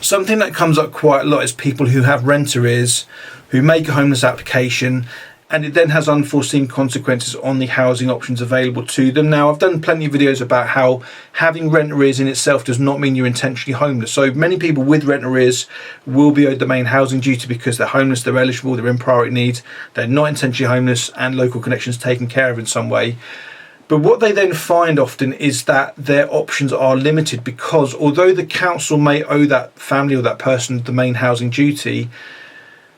Something that comes up quite a lot is people who have rent arrears, who make a homeless application, and it then has unforeseen consequences on the housing options available to them. Now, I've done plenty of videos about how having rent arrears in itself does not mean you're intentionally homeless. So many people with rent arrears will be owed the main housing duty because they're homeless, they're eligible, they're in priority need, they're not intentionally homeless, and local connections taken care of in some way. But what they then find often is that their options are limited, because although the council may owe that family or that person the main housing duty,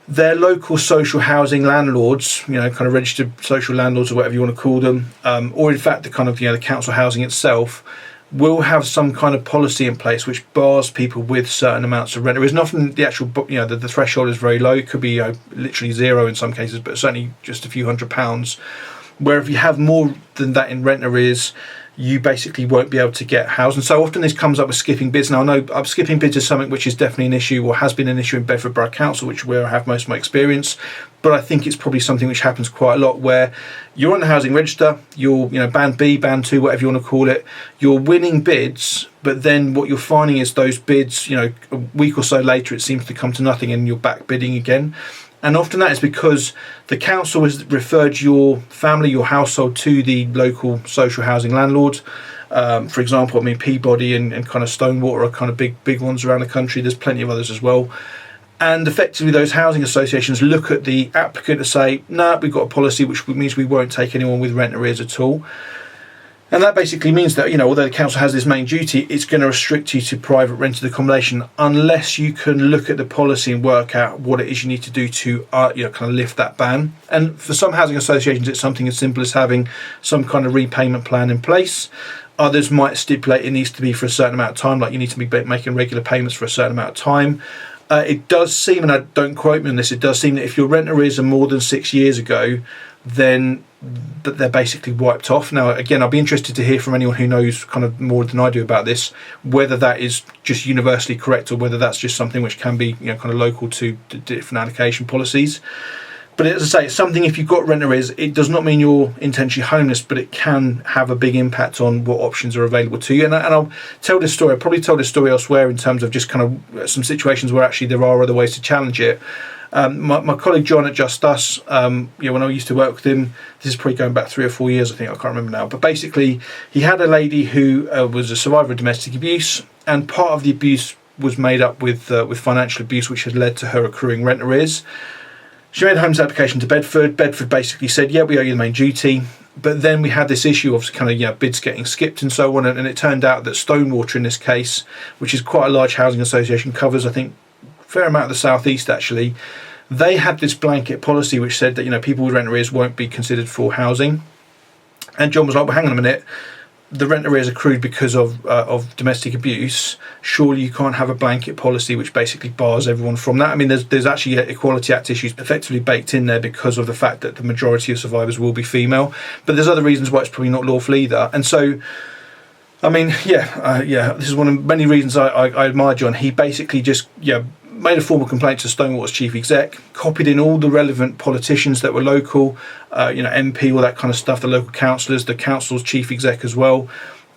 their local social housing landlords, kind of registered social landlords or whatever you want to call them, or in fact the kind of, the council housing itself, will have some kind of policy in place which bars people with certain amounts of rent. There isn't often the actual, the threshold is very low. It could be literally zero in some cases, but certainly just a few £100s. Where if you have more than that in rent arrears, you basically won't be able to get housed. And so often this comes up with skipping bids. Now, I know skipping bids is something which is definitely an issue, or has been an issue in Bedford Borough Council, which where I have most of my experience. But I think it's probably something which happens quite a lot, where you're on the housing register, you're band B, band 2, whatever you want to call it, you're winning bids, but then what you're finding is those bids, a week or so later, it seems to come to nothing and you're back bidding again. And often that is because the council has referred your family, your household, to the local social housing landlord. For example, Peabody and kind of Stonewater are kind of big ones around the country. There's plenty of others as well. And effectively those housing associations look at the applicant and say, no, we've got a policy which means we won't take anyone with rent arrears at all. And that basically means that, although the council has this main duty, it's going to restrict you to private rented accommodation unless you can look at the policy and work out what it is you need to do to, kind of lift that ban. And for some housing associations, it's something as simple as having some kind of repayment plan in place. Others might stipulate it needs to be for a certain amount of time, like you need to be making regular payments for a certain amount of time. It does seem, and don't quote me on this, it does seem that if your rent arrears are more than 6 years ago, then they're basically wiped off. Now, again, I'll be interested to hear from anyone who knows kind of more than I do about this, whether that is just universally correct or whether that's just something which can be, kind of local to different allocation policies. But as I say, it's something, if you've got rent arrears, it does not mean you're intentionally homeless, but it can have a big impact on what options are available to you. And I'll tell this story, I've probably told this story elsewhere in terms of just kind of some situations where actually there are other ways to challenge it. My colleague John at Just Us, when I used to work with him, this is probably going back 3 or 4 years, I think, I can't remember now, but basically he had a lady who was a survivor of domestic abuse, and part of the abuse was made up with financial abuse, which had led to her accruing rent arrears. She made a homeless application to Bedford. Bedford basically said, yeah, we owe you the main duty. But then we had this issue of kind of bids getting skipped and so on, and it turned out that Stonewater in this case, which is quite a large housing association, covers I think a fair amount of the southeast actually, they had this blanket policy which said that people with rent arrears won't be considered for housing. And John was like, well, hang on a minute, the rent arrears accrued because of domestic abuse. Surely you can't have a blanket policy which basically bars everyone from that. There's actually Equality Act issues effectively baked in there because of the fact that the majority of survivors will be female. But there's other reasons why it's probably not lawful either. And so, this is one of many reasons I admire John. He basically just made a formal complaint to Stonewater's chief exec, copied in all the relevant politicians that were local, MP, all that kind of stuff, the local councillors, the council's chief exec as well,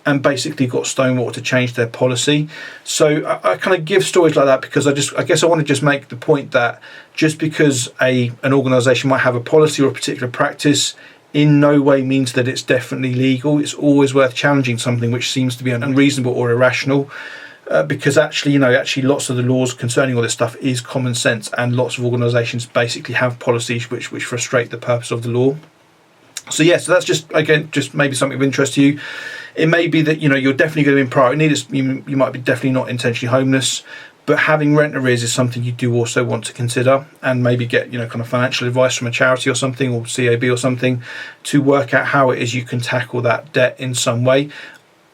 and basically got Stonewater to change their policy. So I kind of give stories like that because I guess I want to just make the point that just because an organisation might have a policy or a particular practice in no way means that it's definitely legal. It's always worth challenging something which seems to be unreasonable or irrational. Because actually lots of the laws concerning all this stuff is common sense, and lots of organisations basically have policies which frustrate the purpose of the law. So that's just maybe something of interest to you. It may be that you're definitely going to be in priority need. You might be definitely not intentionally homeless, but having rent arrears is something you do also want to consider, and maybe get kind of financial advice from a charity or something, or CAB or something, to work out how it is you can tackle that debt in some way.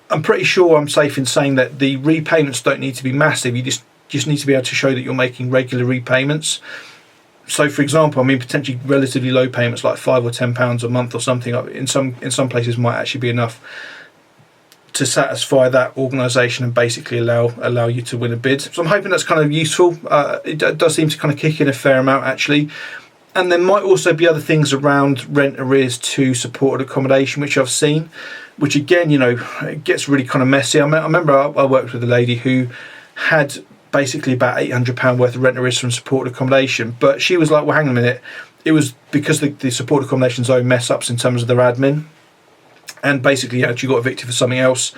I'm pretty sure I'm safe in saying that the repayments don't need to be massive. You just need to be able to show that you're making regular repayments. So, for example, potentially relatively low payments like £5 or £10 a month or something in some places might actually be enough to satisfy that organisation and basically allow you to win a bid. So I'm hoping that's kind of useful. It does seem to kind of kick in a fair amount actually. And there might also be other things around rent arrears to supported accommodation, which I've seen, which again, it gets really kind of messy. I remember I worked with a lady who had basically about £800 worth of rent arrears from supported accommodation. But she was like, well, hang on a minute, it was because the supported accommodation's own mess ups in terms of their admin, and basically she got evicted for something else,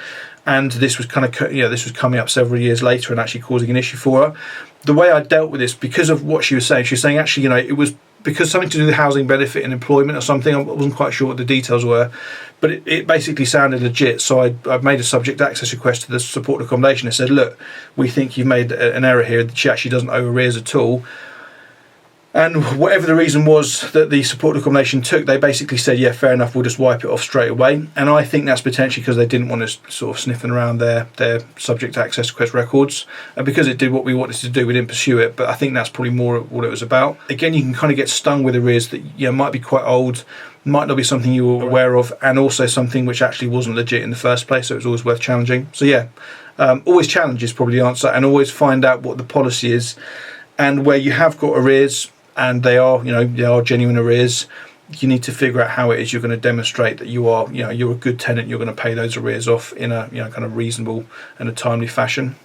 and this was this was coming up several years later and actually causing an issue for her. The way I dealt with this, because of what she was saying actually, it was because something to do with housing benefit and employment or something. I wasn't quite sure what the details were, but it basically sounded legit. So I made a subject access request to the supported accommodation. I said, look, we think you've made an error here. She actually doesn't owe arrears at all. And whatever the reason was that the supported accommodation took, they basically said, yeah, fair enough, we'll just wipe it off straight away. And I think that's potentially because they didn't want us sort of sniffing around their subject access request records. And because it did what we wanted to do, we didn't pursue it. But I think that's probably more what it was about. Again, you can kind of get stung with arrears that might be quite old, might not be something you were aware of, and also something which actually wasn't legit in the first place. So it was always worth challenging. So yeah, always challenge is probably the answer, and always find out what the policy is, and where you have got arrears, and they are genuine arrears, you need to figure out how it is you're going to demonstrate that you're a good tenant. You're going to pay those arrears off in a kind of reasonable and a timely fashion.